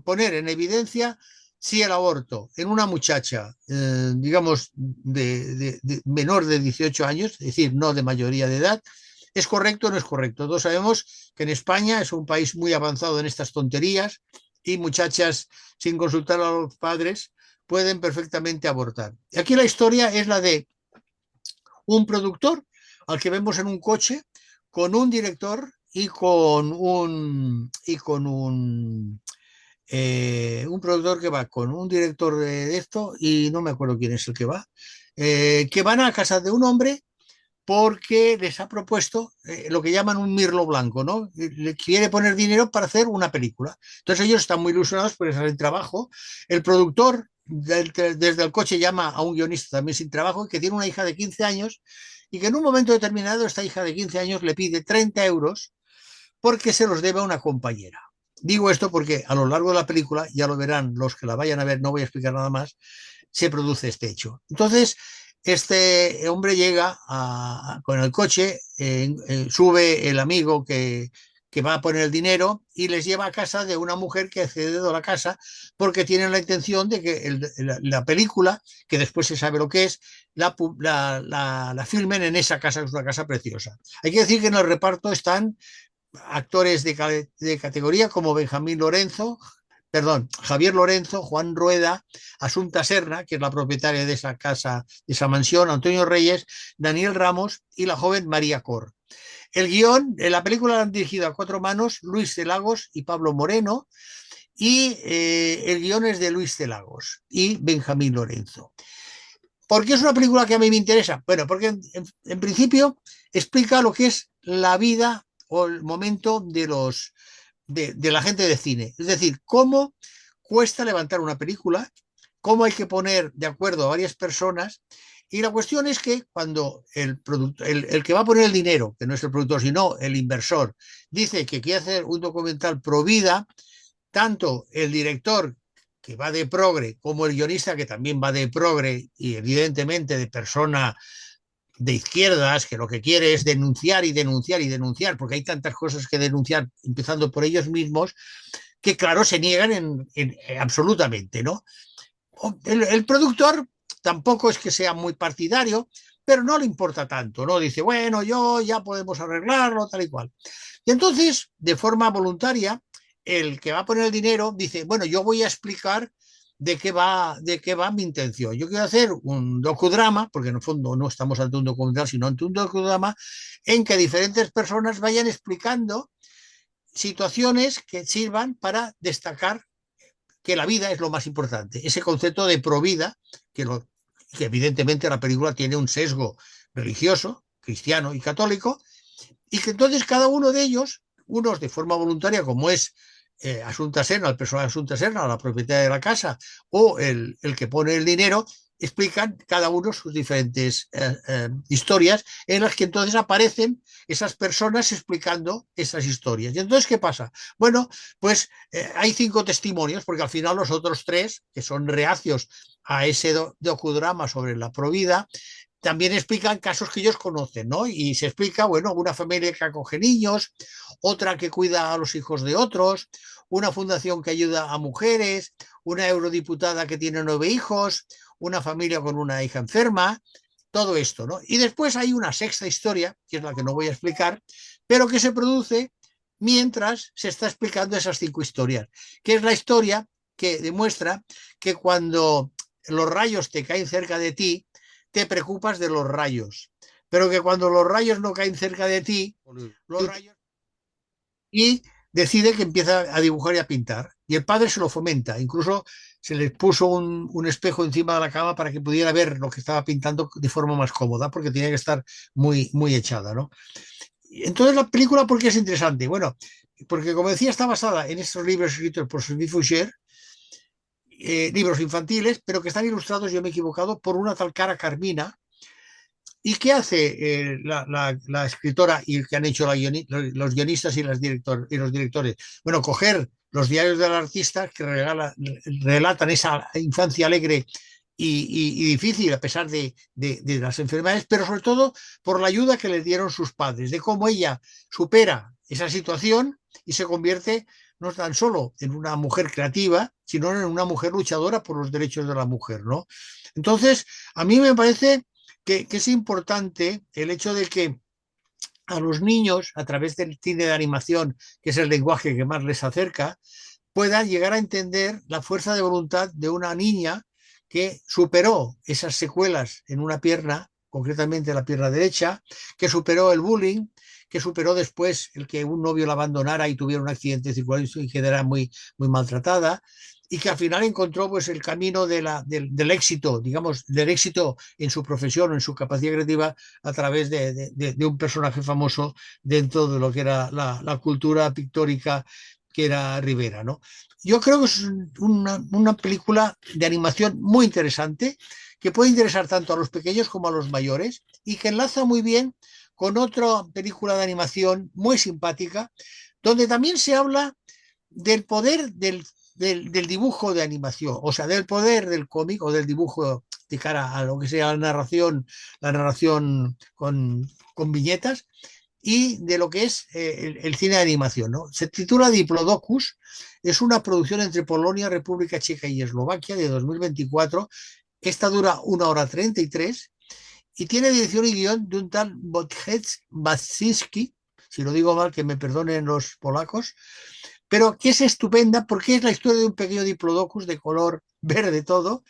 poner en evidencia si el aborto en una muchacha, digamos, de menor de 18 años, es decir, no de mayoría de edad, es correcto o no es correcto. Todos sabemos que en España es un país muy avanzado en estas tonterías y muchachas sin consultar a los padres pueden perfectamente abortar. Y aquí la historia es la de un productor al que vemos en un coche con un director y con un productor que va con un director de esto, y no me acuerdo quién es el que van a casa de un hombre porque les ha propuesto lo que llaman un mirlo blanco, ¿no? Le quiere poner dinero para hacer una película. Entonces ellos están muy ilusionados por el trabajo. El productor desde el coche llama a un guionista también sin trabajo, que tiene una hija de 15 años, y que en un momento determinado esta hija de 15 años le pide 30 euros porque se los debe a una compañera. Digo esto porque a lo largo de la película, ya lo verán los que la vayan a ver, no voy a explicar nada más, se produce este hecho. Entonces, este hombre llega con el coche, sube el amigo que va a poner el dinero y les lleva a casa de una mujer que ha cedido la casa porque tienen la intención de que la película, que después se sabe lo que es, la filmen en esa casa, que es una casa preciosa. Hay que decir que en el reparto están actores de categoría como Benjamín Lorenzo, perdón, Javier Lorenzo, Juan Rueda, Asunta Serna, que es la propietaria de esa casa, de esa mansión, Antonio Reyes, Daniel Ramos y la joven María Cor. El guión, la película la han dirigido a cuatro manos Luis de Lagos y Pablo Moreno, y el guión es de Luis de Lagos y Benjamín Lorenzo. ¿Por qué es una película que a mí me interesa? Bueno, porque en principio explica lo que es la vida o el momento de la gente de cine. Es decir, cómo cuesta levantar una película, cómo hay que poner de acuerdo a varias personas. Y la cuestión es que cuando el que va a poner el dinero, que no es el productor, sino el inversor, dice que quiere hacer un documental pro vida, tanto el director, que va de progre, como el guionista, que también va de progre y evidentemente de persona de izquierdas, que lo que quiere es denunciar y denunciar y denunciar, porque hay tantas cosas que denunciar, empezando por ellos mismos, que claro, se niegan absolutamente, ¿no? El productor tampoco es que sea muy partidario, pero no le importa tanto, ¿no? Dice, bueno, yo ya podemos arreglarlo, tal y cual. Y entonces, de forma voluntaria, el que va a poner el dinero dice, bueno, yo voy a explicar de qué va mi intención. Yo quiero hacer un docudrama, porque en el fondo no estamos ante un documental, sino ante un docudrama, en que diferentes personas vayan explicando situaciones que sirvan para destacar que la vida es lo más importante. Ese concepto de provida, que evidentemente la película tiene un sesgo religioso, cristiano y católico, y que entonces cada uno de ellos, unos de forma voluntaria, como es Asunta Serna, el personaje de Asunta Serna, la propietaria de la casa, o el que pone el dinero, explican cada uno sus diferentes historias, en las que entonces aparecen esas personas explicando esas historias. Y entonces, ¿qué pasa? Bueno, pues hay 5 testimonios, porque al final los otros 3, que son reacios a ese docudrama sobre la provida, también explican casos que ellos conocen, ¿no? Y se explica, bueno, una familia que acoge niños, otra que cuida a los hijos de otros, una fundación que ayuda a mujeres, una eurodiputada que tiene 9 hijos, una familia con una hija enferma, todo esto, ¿no? Y después hay una sexta historia, que es la que no voy a explicar, pero que se produce mientras se está explicando esas 5 historias, que es la historia que demuestra que cuando los rayos te caen cerca de ti, te preocupas de los rayos, pero que cuando los rayos no caen cerca de ti, los rayos y decide que empieza a dibujar y a pintar. Y el padre se lo fomenta, incluso se le puso un espejo encima de la cama para que pudiera ver lo que estaba pintando de forma más cómoda, porque tenía que estar muy echada, ¿no? Entonces la película, ¿por qué es interesante? Bueno, porque como decía, está basada en estos libros escritos por Sylvie Foucher, libros infantiles, pero que están ilustrados, yo me he equivocado, por una tal Cara Carmina. ¿Y qué hace la escritora y que han hecho los guionistas y, y los directores? Bueno, coger los diarios del artista que relatan esa infancia alegre y difícil a pesar de las enfermedades, pero sobre todo por la ayuda que le dieron sus padres, de cómo ella supera esa situación y se convierte no tan solo en una mujer creativa, sino en una mujer luchadora por los derechos de la mujer, ¿no? Entonces, a mí me parece que es importante el hecho de que a los niños, a través del cine de animación, que es el lenguaje que más les acerca, puedan llegar a entender la fuerza de voluntad de una niña que superó esas secuelas en una pierna, concretamente la pierna derecha, que superó el bullying, que superó después el que un novio la abandonara y tuviera un accidente circulatorio y quedara muy maltratada, y que al final encontró pues el camino del éxito, digamos, del éxito en su profesión o en su capacidad creativa a través de un personaje famoso dentro de lo que era la cultura pictórica que era Rivera, ¿no? Yo creo que es una película de animación muy interesante, que puede interesar tanto a los pequeños como a los mayores, y que enlaza muy bien con otra película de animación muy simpática, donde también se habla del poder del dibujo de animación, o sea, del poder del cómic o del dibujo de cara a lo que sea la narración con viñetas, y de lo que es el cine de animación, ¿no? Se titula Diplodocus, es una producción entre Polonia, República Checa y Eslovaquia de 2024. Esta dura 1 hora 33 y tiene dirección y guión de un tal Wojciech Basinski, si lo digo mal, que me perdonen los polacos, pero que es estupenda porque es la historia de un pequeño diplodocus de color verde todo,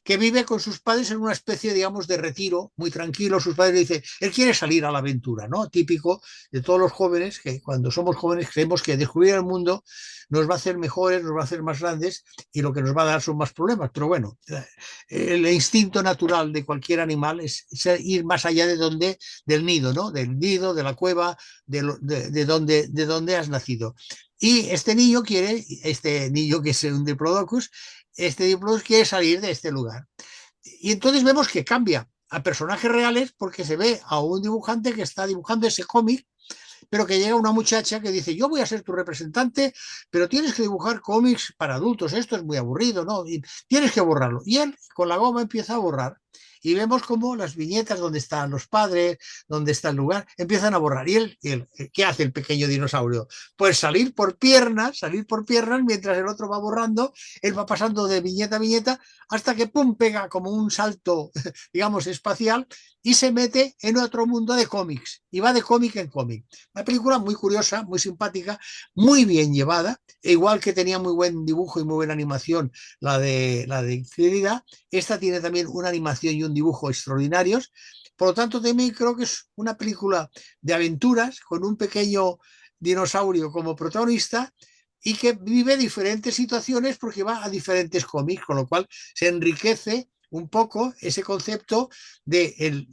que vive con sus padres en una especie, digamos, de retiro, muy tranquilo. Sus padres le dicen, él quiere salir a la aventura, ¿no? Típico de todos los jóvenes, que cuando somos jóvenes creemos que descubrir el mundo nos va a hacer mejores, nos va a hacer más grandes y lo que nos va a dar son más problemas. Pero bueno, el instinto natural de cualquier animal es ir más allá del nido, ¿no? Del nido, de la cueva, de donde has nacido. Y este niño que es un diplodocus, este Diplodocus quiere salir de este lugar. Y entonces vemos que cambia a personajes reales porque se ve a un dibujante que está dibujando ese cómic, pero que llega una muchacha que dice, yo voy a ser tu representante, pero tienes que dibujar cómics para adultos, esto es muy aburrido, ¿no? Y tienes que borrarlo. Y él con la goma empieza a borrar. Y vemos como las viñetas donde están los padres, donde está el lugar, empiezan a borrar. ¿Qué hace el pequeño dinosaurio? Pues salir por piernas, mientras el otro va borrando, él va pasando de viñeta a viñeta hasta que pum, pega como un salto, digamos, espacial y se mete en otro mundo de cómics y va de cómic en cómic. Una película muy curiosa, muy simpática, muy bien llevada, e igual que tenía muy buen dibujo y muy buena animación la de Infidelidad, esta tiene también una animación y un dibujo extraordinarios. Por lo tanto, también creo que es una película de aventuras con un pequeño dinosaurio como protagonista y que vive diferentes situaciones porque va a diferentes cómics, con lo cual se enriquece un poco ese concepto del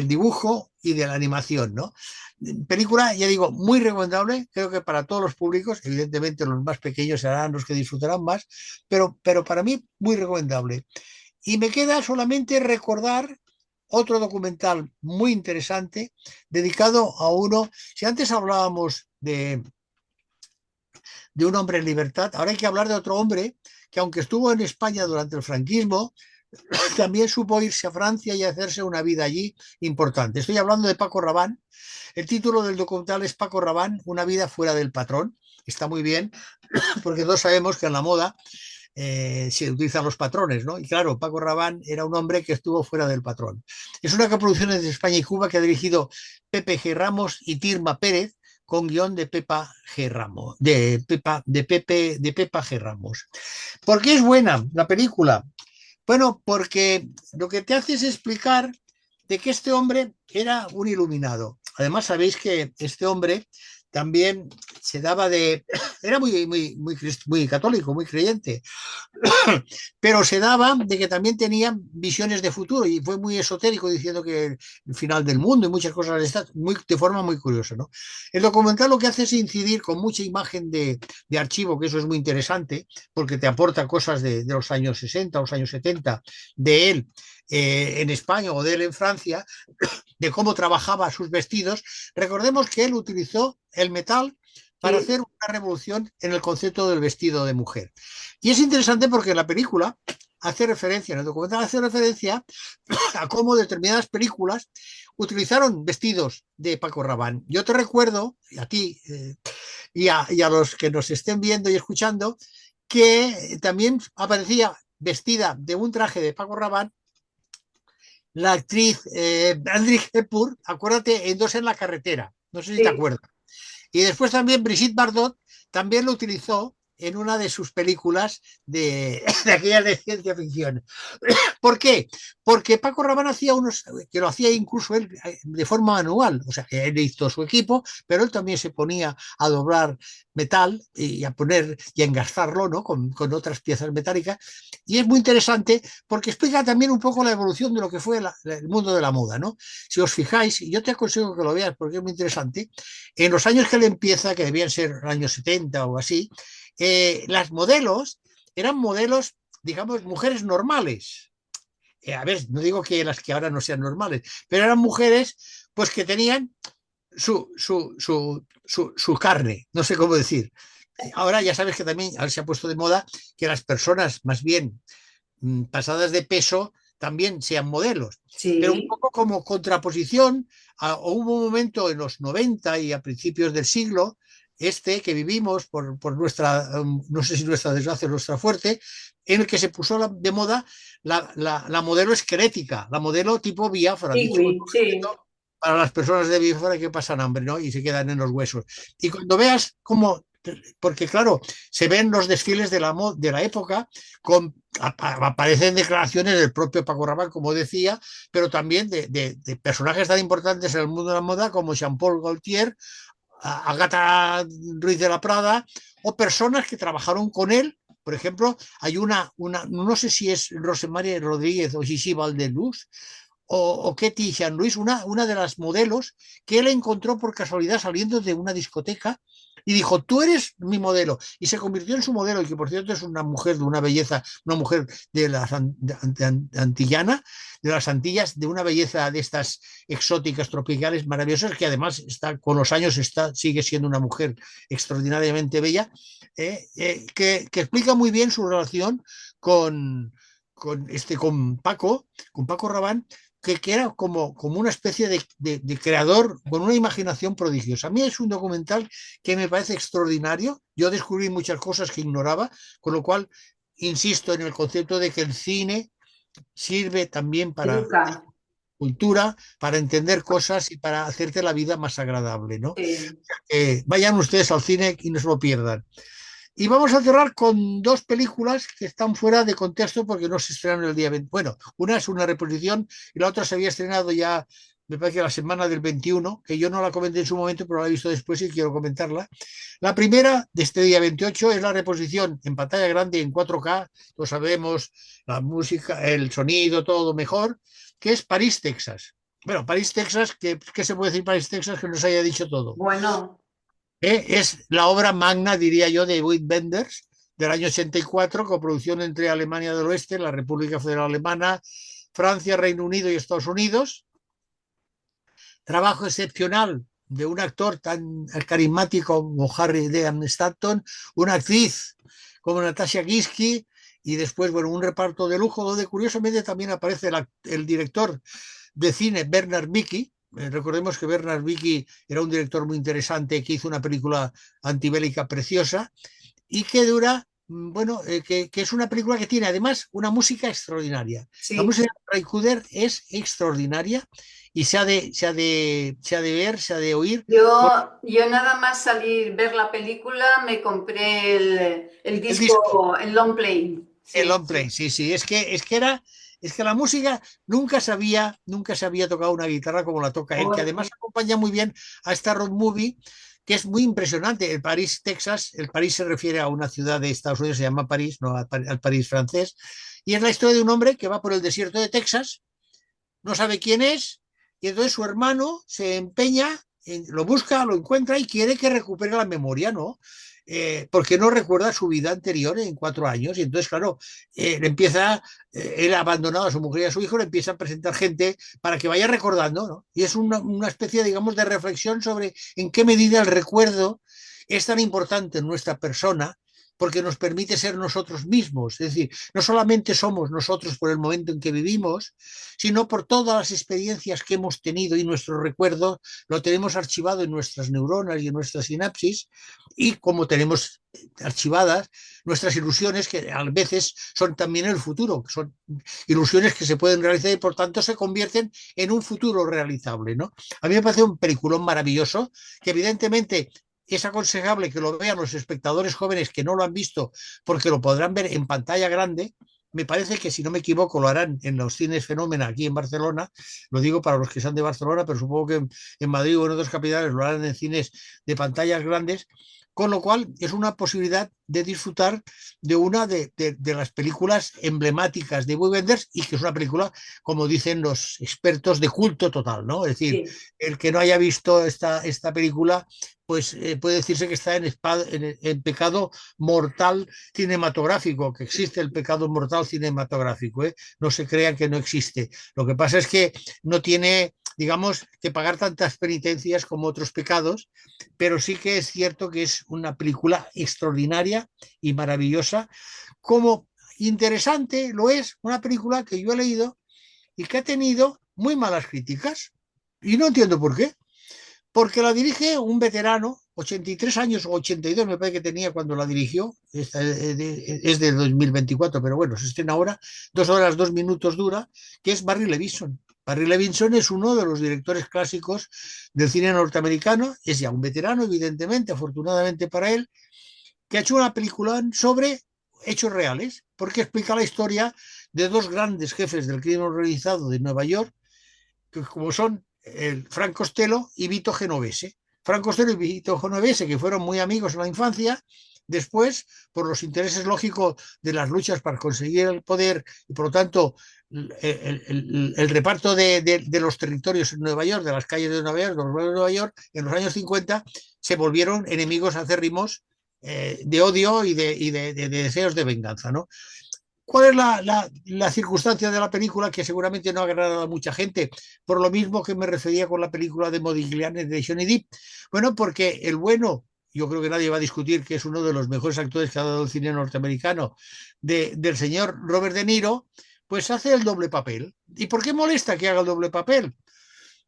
dibujo y de la animación, ¿no? Película, ya digo, muy recomendable, creo que para todos los públicos, evidentemente los más pequeños serán los que disfrutarán más, pero para mí muy recomendable. Y me queda solamente recordar otro documental muy interesante dedicado a uno, si antes hablábamos de un hombre en libertad, ahora hay que hablar de otro hombre que aunque estuvo en España durante el franquismo, también supo irse a Francia y hacerse una vida allí importante. Estoy hablando de Paco Rabanne. El título del documental es Paco Rabanne, una vida fuera del patrón. Está muy bien, porque todos sabemos que en la moda se utilizan los patrones, ¿no? Y claro, Paco Rabanne era un hombre que estuvo fuera del patrón. Es una coproducción de España y Cuba que ha dirigido Pepe G. Ramos y Tirma Pérez, con guión de Pepa G. Ramos, de Pepa G. Ramos. ¿Por qué es buena la película? Bueno, porque lo que te hace es explicar de que este hombre era un iluminado. Además, sabéis que este hombre también se daba de... Era muy católico, muy creyente, pero se daba de que también tenía visiones de futuro y fue muy esotérico diciendo que el final del mundo y muchas cosas de estas, de forma muy curiosa, ¿no? El documental lo que hace es incidir con mucha imagen de archivo, que eso es muy interesante, porque te aporta cosas de los años 60, los años 70, de él en España o de él en Francia, de cómo trabajaba sus vestidos. Recordemos que él utilizó el metal para Sí. hacer una revolución en el concepto del vestido de mujer. Y es interesante porque la película hace referencia, en el documental hace referencia a cómo determinadas películas utilizaron vestidos de Paco Rabanne. Yo te recuerdo, a ti y a los que nos estén viendo y escuchando, que también aparecía vestida de un traje de Paco Rabanne la actriz Audrey Hepburn, acuérdate, en Dos en la carretera, no sé si te Sí. acuerdas. Y después también Brigitte Bardot también lo utilizó en una de sus películas de aquellas de ciencia ficción. ¿Por qué? Porque Paco Rabanne hacía unos, que lo hacía incluso él de forma manual, o sea, que él hizo su equipo, pero él también se ponía a doblar metal y a poner y a engastarlo, ¿no? Con otras piezas metálicas. Y es muy interesante porque explica también un poco la evolución de lo que fue el mundo de la moda, ¿no? Si os fijáis, y yo te aconsejo que lo veas porque es muy interesante, en los años que él empieza, que debían ser años 70 o así, las modelos eran modelos, digamos, mujeres normales. A ver, no digo que las que ahora no sean normales, pero eran mujeres pues que tenían su carne, no sé cómo decir. Ahora ya sabes que también ahora se ha puesto de moda que las personas más bien pasadas de peso también sean modelos. Pero un Sí. poco como contraposición, hubo un momento en los 90 y a principios del siglo, que vivimos por nuestra, no sé si nuestra desgracia o nuestra fuerte, en el que se puso de moda la modelo esquelética, la modelo tipo Biafra, dicho con Kiwi, todo sí. respeto para las personas de Biafra que pasan hambre, ¿no? Y se quedan en los huesos. Y cuando veas cómo, porque claro, se ven los desfiles de la época, aparecen declaraciones del propio Paco Rabanne, como decía, pero también de personajes tan importantes en el mundo de la moda como Jean-Paul Gaultier, Agatha Ruiz de la Prada, o personas que trabajaron con él. Por ejemplo, hay no sé si es Rosemarie Rodríguez o Gigi Valdeluz, o Ketty Jean Louis, una de las modelos que él encontró por casualidad saliendo de una discoteca y dijo, tú eres mi modelo. Y se convirtió en su modelo, y que por cierto es una mujer de una belleza, una mujer de las antillana, de las Antillas, de una belleza de estas exóticas, tropicales, maravillosas, que además está, con los años sigue siendo una mujer extraordinariamente bella, que explica muy bien su relación con Paco Rabanne, que era como una especie de creador con una imaginación prodigiosa. A mí es un documental que me parece extraordinario. Yo descubrí muchas cosas que ignoraba, con lo cual insisto en el concepto de que el cine sirve también para Educa. cultura, para entender cosas y para hacerte la vida más agradable, ¿no? Sí. Vayan ustedes al cine y no se lo pierdan. Y vamos a cerrar con dos películas que están fuera de contexto porque no se estrenaron el día 20. Bueno, una es una reposición y la otra se había estrenado ya, me parece que la semana del 21, que yo no la comenté en su momento, pero la he visto después y quiero comentarla. La primera de este día 28 es la reposición en pantalla grande en 4K, lo sabemos, la música, el sonido, todo mejor, que es París, Texas. Bueno, París, Texas, ¿qué se puede decir París, Texas que nos haya dicho todo? Bueno, Es la obra magna, diría yo, de Wim Wenders, del año 84, coproducción entre Alemania del Oeste, la República Federal Alemana, Francia, Reino Unido y Estados Unidos. Trabajo excepcional de un actor tan carismático como Harry Dean Stanton, una actriz como Natasha Kinski, y después, bueno, un reparto de lujo donde curiosamente también aparece el director de cine Bernard Mickey. Recordemos que Bernard Mickey era un director muy interesante que hizo una película antibélica preciosa y que dura, bueno, que es una película que tiene además una música extraordinaria. La Sí. música de Ray Cooder es extraordinaria y se ha de ver, se ha de oír. Yo nada más salir ver la película me compré el El disco, disco en long play. el Sí. long play, sí, sí, es que la música nunca se había tocado una guitarra como la toca él, que Oh, además acompaña muy bien a esta road movie, que es muy impresionante. El París, Texas, el París se refiere a una ciudad de Estados Unidos, se llama París, no al París francés, y es la historia de un hombre que va por el desierto de Texas, no sabe quién es, y entonces su hermano se empeña, lo busca, lo encuentra y quiere que recupere la memoria, ¿no? Porque no recuerda su vida anterior en 4 años. Y entonces, claro, él ha abandonado a su mujer y a su hijo, le empieza a presentar gente para que vaya recordando, ¿no? Y es una especie, digamos, de reflexión sobre en qué medida el recuerdo es tan importante en nuestra persona porque nos permite ser nosotros mismos. Es decir, no solamente somos nosotros por el momento en que vivimos, sino por todas las experiencias que hemos tenido y nuestro recuerdo lo tenemos archivado en nuestras neuronas y en nuestras sinapsis, y como tenemos archivadas nuestras ilusiones, que a veces son también el futuro, que son ilusiones que se pueden realizar y por tanto se convierten en un futuro realizable, ¿no? A mí me parece un peliculón maravilloso que evidentemente es aconsejable que lo vean los espectadores jóvenes que no lo han visto porque lo podrán ver en pantalla grande. Me parece que, si no me equivoco, lo harán en los cines Fenómena aquí en Barcelona. Lo digo para los que sean de Barcelona, pero supongo que en Madrid o en otras capitales lo harán en cines de pantallas grandes. Con lo cual es una posibilidad de disfrutar de una de las películas emblemáticas de Wim Wenders, y que es una película, como dicen los expertos, de culto total, ¿no? Es decir, sí. el que no haya visto esta película, pues puede decirse que está en pecado mortal cinematográfico, que existe el pecado mortal cinematográfico, ¿eh? No se crean que no existe. Lo que pasa es que no tiene, digamos, que pagar tantas penitencias como otros pecados, pero sí que es cierto que es una película extraordinaria y maravillosa. Como interesante lo es una película que yo he leído y que ha tenido muy malas críticas, y no entiendo por qué. Porque la dirige un veterano, 83 años o 82 me parece que tenía cuando la dirigió, es de 2024, pero bueno, se estrena ahora, 2 horas, 2 minutos dura, que es Barry Levinson. Barry Levinson es uno de los directores clásicos del cine norteamericano, es ya un veterano, evidentemente, afortunadamente para él, que ha hecho una película sobre hechos reales, porque explica la historia de dos grandes jefes del crimen organizado de Nueva York, que como son Frank Costello y Vito Genovese. Frank Costello y Vito Genovese, que fueron muy amigos en la infancia, después, por los intereses lógicos de las luchas para conseguir el poder y por lo tanto el reparto de los territorios en Nueva York, de las calles de Nueva York, de los barrios de Nueva York, en los años 50 se volvieron enemigos acérrimos de odio y de deseos de venganza, ¿no? ¿Cuál es la circunstancia de la película que seguramente no ha agradado a mucha gente? Por lo mismo que me refería con la película de Modigliani de Johnny Depp. Bueno, porque el bueno, yo creo que nadie va a discutir que es uno de los mejores actores que ha dado el cine norteamericano, del señor Robert De Niro, pues hace el doble papel. ¿Y por qué molesta que haga el doble papel?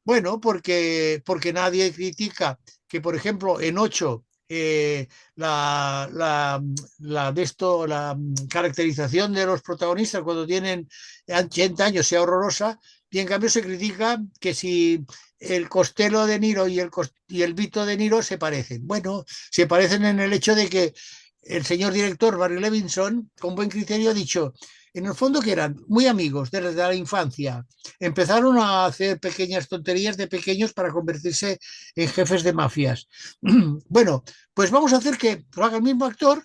Bueno, porque nadie critica que, por ejemplo, en 8 la caracterización de los protagonistas cuando tienen 80 años sea horrorosa, y en cambio se critica que si el Costello de Niro y el Vito de Niro se parecen. Bueno, se parecen en el hecho de que el señor director Barry Levinson, con buen criterio, ha dicho, en el fondo, que eran muy amigos desde la infancia, empezaron a hacer pequeñas tonterías de pequeños para convertirse en jefes de mafias. Bueno, pues vamos a hacer que lo haga el mismo actor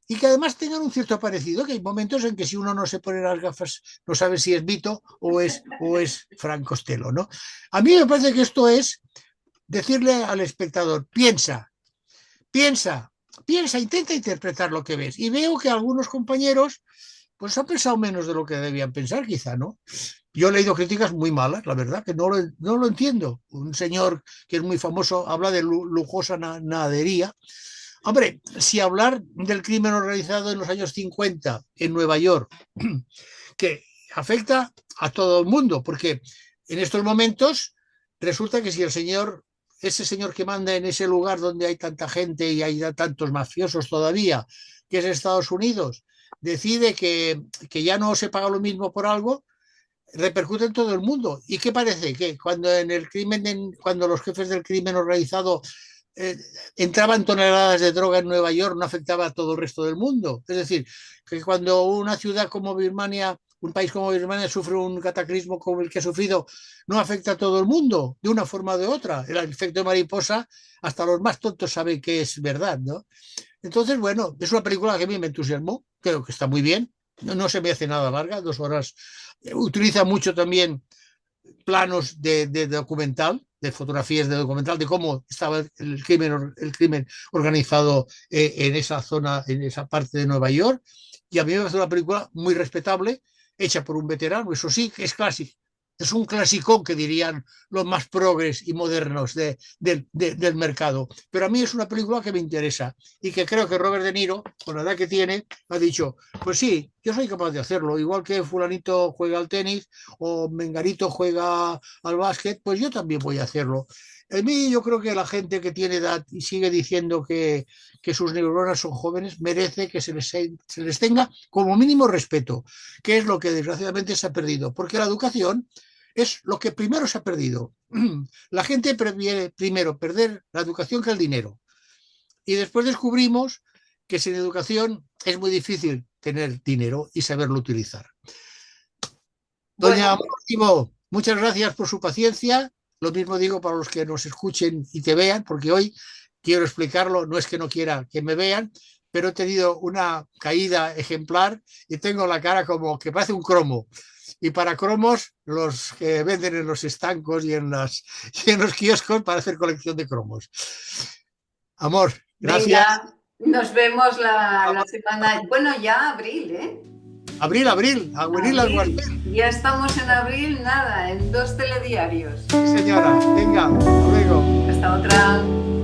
y que además tengan un cierto parecido, que hay momentos en que si uno no se pone las gafas no sabe si es Vito o es Frank Costello, ¿no? A mí me parece que esto es decirle al espectador, piensa, piensa, intenta interpretar lo que ves. Y veo que algunos compañeros pues han pensado menos de lo que debían pensar, quizá, ¿no? Yo he leído críticas muy malas, la verdad, que no lo entiendo. Un señor que es muy famoso habla de lujosa nadería. Hombre, si hablar del crimen organizado en los años 50 en Nueva York, que afecta a todo el mundo, porque en estos momentos resulta que si ese señor que manda en ese lugar donde hay tanta gente y hay tantos mafiosos todavía, que es Estados Unidos, decide que ya no se paga lo mismo por algo, repercute en todo el mundo. ¿Y qué parece? Que cuando cuando los jefes del crimen organizado eh, entraban toneladas de droga en Nueva York, no afectaba a todo el resto del mundo. Es decir, que cuando una ciudad como Birmania, un país como Birmania sufre un cataclismo como el que ha sufrido, no afecta a todo el mundo de una forma o de otra. El efecto de mariposa, hasta los más tontos saben que es verdad, ¿no? Entonces, bueno, es una película que a mí me entusiasmó, creo que está muy bien, no se me hace nada larga, 2 horas. Utiliza mucho también planos de documental, de fotografías de documental, de cómo estaba el crimen organizado en esa zona, en esa parte de Nueva York. Y a mí me parece una película muy respetable, hecha por un veterano, eso sí, que es clásico. Es un clasicón que dirían los más progres y modernos del mercado. Pero a mí es una película que me interesa y que creo que Robert De Niro, con la edad que tiene, ha dicho, pues sí, yo soy capaz de hacerlo. Igual que fulanito juega al tenis o menganito juega al básquet, pues yo también voy a hacerlo. A mí yo creo que la gente que tiene edad y sigue diciendo que sus neuronas son jóvenes merece que se les tenga como mínimo respeto, que es lo que desgraciadamente se ha perdido, porque la educación es lo que primero se ha perdido. La gente prefiere primero perder la educación que el dinero. Y después descubrimos que sin educación es muy difícil tener dinero y saberlo utilizar. Bueno, Doña Máximo, muchas gracias por su paciencia. Lo mismo digo para los que nos escuchen y te vean, porque hoy quiero explicarlo, no es que no quiera que me vean, pero he tenido una caída ejemplar y tengo la cara como que parece un cromo. Y para cromos, los que venden en los estancos y en los kioscos para hacer colección de cromos. Amor, gracias. venga, nos vemos la semana, bueno, ya abril, ¿eh? Abril, abril, abril, Abril, ya estamos en abril, nada, en 2 telediarios. sí, señora. Venga, hasta luego. Hasta otra.